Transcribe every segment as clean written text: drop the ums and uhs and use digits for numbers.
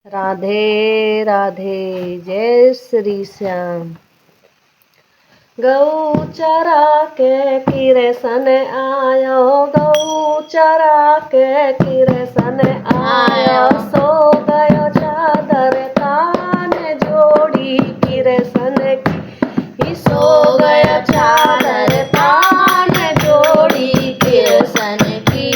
राधे राधे जय श्री श्याम। गौ चरा के किरसन आयो, गौ चरा के किरसन आयो, सो गयो चादर तान जोड़ी किरसन की, सो गयो चादर तान जोड़ी किरसन की।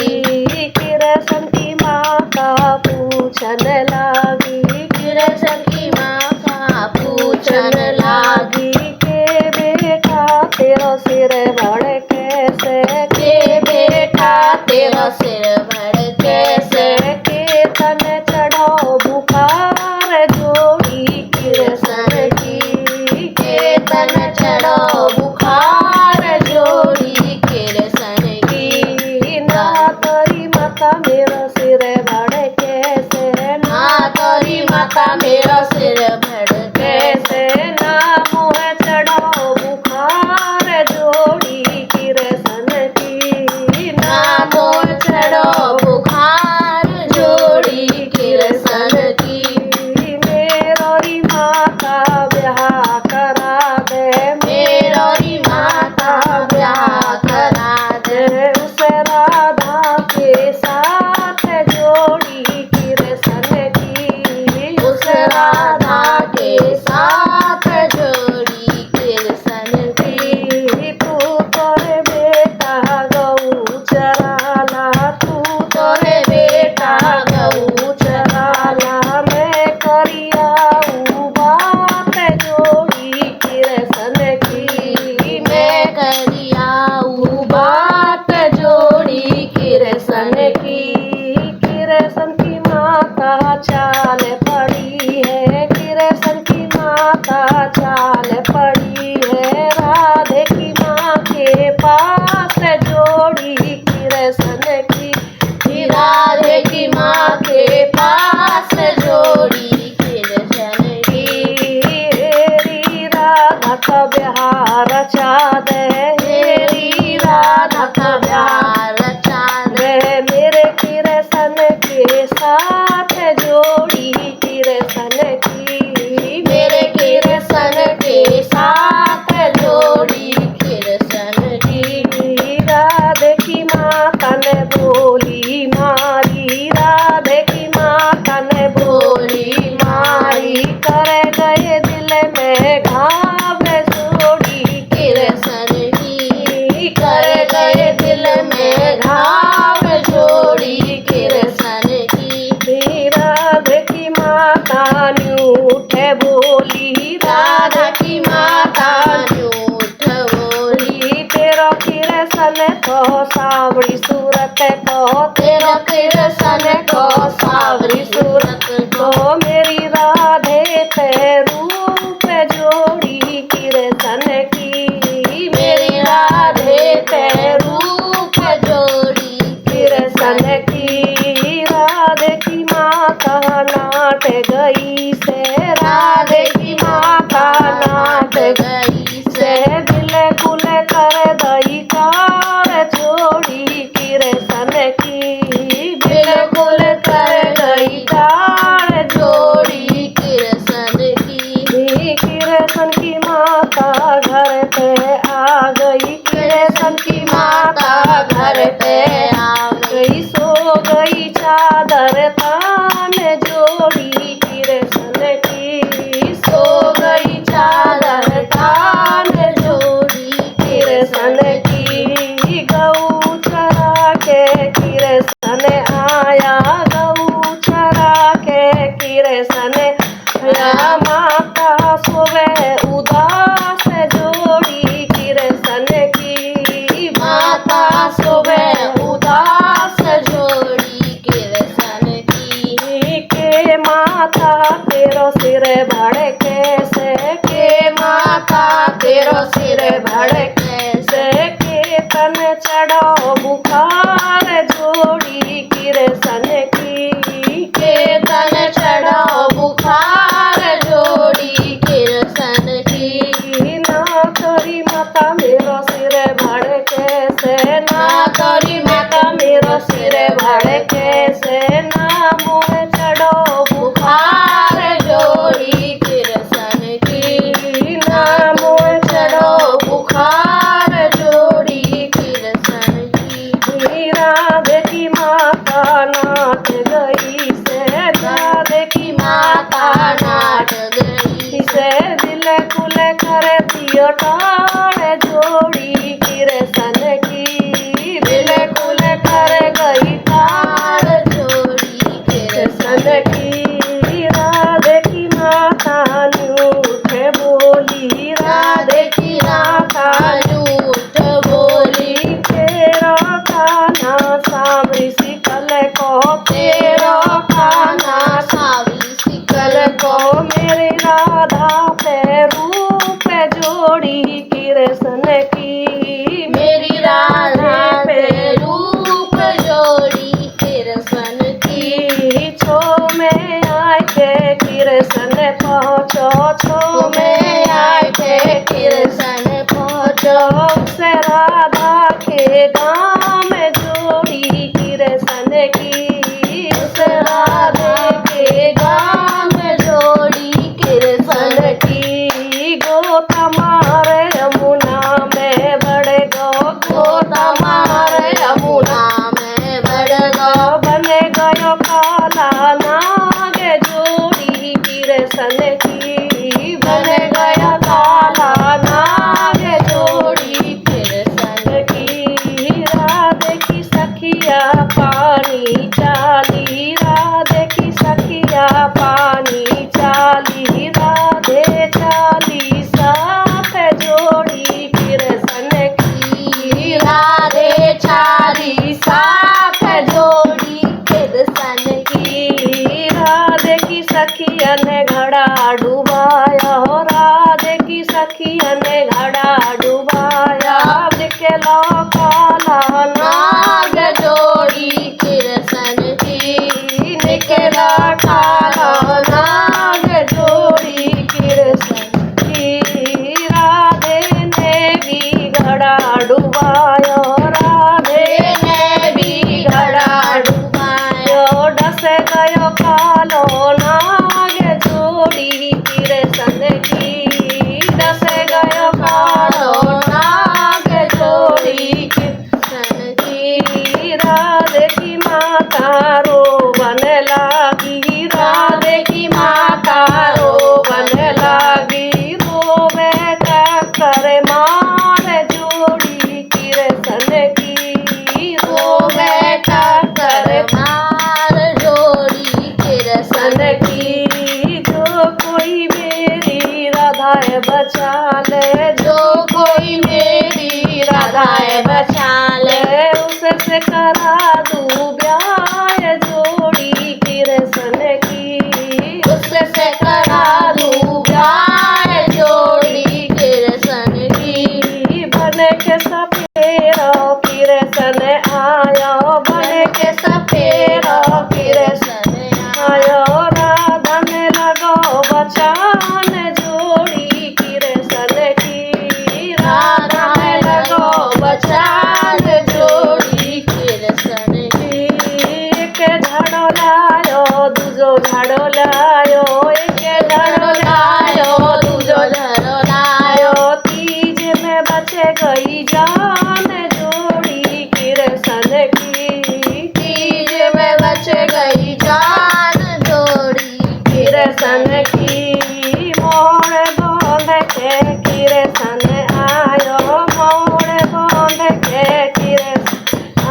किरसन की माता पूछन लागी, किरसन की माता पूछन लागी, के बेटा तेरा सिर भड़ कैसे, के बेटा तेरा सिर भड़ कैसे, के तन चढ़ो बुखार जोड़ी किरसन की, के तन चढ़ो बुखार जोड़ी किरसन की। ना तोरी माता मेरा सिर भड़ कैसे, ना तोरी माता मेरा सिर भड़ कैसे, ना मुँह चढ़ो बुखार जोड़ी किरसन की, ना मुँह चढ़ो बुखार जोड़ी किरसन की। मेरी माता ब्याह करा दे, मेरी माता ब्याह करा दे, उस राधा के साथ जोड़ी किरसन की, उस राधा के साथ जोड़ी किरसन की। तू तोरे बेटा गऊ चराला, तू तोरे बेटा गऊ चराला, मैं करियाऊ बात जोड़ी किरसन की, मैं करियाऊ बात जोड़ी किरसन की। किरसन की माता चाल पड़ी है, किरसन की माता चाल पड़ी है, राधे की माँ के पास जोड़ी किरसन की, राधे की माँ के पास जोड़ी किरसन की। हेरी राधा का ब्याह रचा दे, हेरी राधा का ब्याह रचा दे, मेरे किरसन के साथ जोड़ी किरसन की, मेरे किरसन के साथ जोड़ी किरसन की। राधे की माता ने बोली मारी, राधे की माता ने बोली मारी, कर गए दिल में घाव जोड़ी किरसन की, कर गए दिल में घाव जोड़ी किरसन की। राधे की माता न्यूठ बोली, राधा की माता न्यूठ बोली, तेरा किरसन को सावरी सूरत को, तेरा किरसन को सावरी सूरत को, मेरी राधे ते रूप जोड़ी किरसन की, मेरी राधे ते रूप जोड़ी किरसन की। राधे की माता नाट गई से, राधे की माता नाट गई से, बिल्कुल कर दई कार जोड़ी किरसन की, बिल्कुल कर गई कार जोड़ी किरसन की। किरसन की माता घर पे आ गई, किरसन की माता घर पे आ गई, सो गई चादर तान जोड़ी किरसन की, सो गई चादर तान जोड़ी किरसन की। गऊ चरा के किरसन आया, गऊ चरा के किरसन आया, माता सोवे उदास जोड़ी किरसन की, माता सोवे उदास जोड़ी किरसन की। के माता तेरो सिर भड़ कैसे, के माता तेरो सिर भड़ कैसे, के तन चढ़ो बुखार जोड़ी किरसन की, के तन चढ़ो बुखार जोड़ी किरसन की। ना तोरी माता मेरो सिर भड़ कैसे, ना तोरी माता मेरो सिर भड़ कैसे, ना मुँह चढ़ो बुखार जटाड़ जोड़ी कृष्ण की बिल्कुल कर गई ताड़ जोड़ी कृष्ण की। राधे की माता न्यूठ बोली राधे की माता न्यूठ बोली तेरा खाना सावरी सिकल को तेरा खाना सावरी सिकल को मेरी राधा पे रूप जोड़ी कृष्ण की मेरी राधा पे रूप जोड़ी कृष्ण की। छो में आए के कृष्ण पहुँचो छो में आए के कृष्ण पहुँचो से राधा के गाँव में जोड़ी कृष्ण की उस राधे के गाँव में जोड़ी कृष्ण की। गोता मारे यमुना में बढ़ गो गोता मारे यमुना में बढ़ गो बने गयो काला नाग जोड़ी कृष्ण की बने गया काला नाग जोड़ी कृष्ण की। राधे की सखिया पानी चाली राधे की सखिया पानी चाली राधे चाली साथ जोड़ी कृष्ण की राधे चाली साथ जोड़ी कृष्ण की। राधे की सखिया ने घड़ा डुबाया राधे की सखिया ने घड़ा डुबाया निकला काला नाग जोड़ी कृष्ण की निकला काला नाग जोड़ी कृष्ण की। राधे ने भी घड़ा डुबाया राधे ने भी घड़ा डुबाया डस गयो कालो नाग जोड़ी कृष्ण की डस गयो कालो नाग जोड़ी कृष्ण की। राधे की माता रोवन लागी राधे की माता रोवन लागी रोवे कर मार जोड़ी कृष्ण की रोवे कर मार जोड़ी कृष्ण की। जो कोई मेरी राधा बचा ले जो कोई मेरी राधा बचा ले उससे करा दूं ब्याह जोड़ी कृष्ण की उससे करा दूं ब्याह जोड़ी कृष्ण की। बन के सपेरा कृष्ण आयो बन के सपेरा कृष्ण आयो राधा में लगो बचान जोड़ी कृष्ण की राधा में लगो बचान जोड़ी कृष्ण की। एक झाड़ो लायो दूजो झाड़ो लायो एक झाड़ो लायो दूजो झाड़ो लायो तीज में बचे गई जान जोड़ी कृष्ण की तीज में बच गई जान जोड़ी कृष्ण की। मोड़ बांध के कृष्ण आयो मोड़ बांध के कृष्ण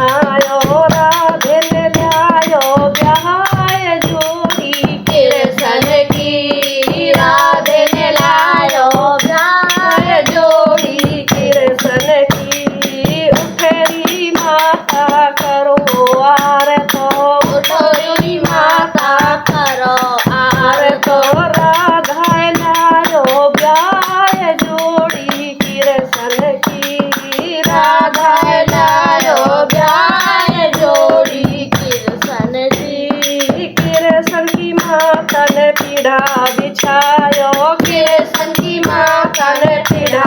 आयो राधे ले लायो ब्याह जोड़ी कृष्ण की राधे ले लायो ब्याह जोड़ी कृष्ण की। उठरी माता करो आर तो उठरी माता करो आर तो राधा लायो ब्याह जोड़ी कृष्ण की राधा लायो ब्याह जोड़ी कृष्ण की। कृष्ण की माता ने पीढ़ा बिछायो कृष्ण की माता ने पीढ़ा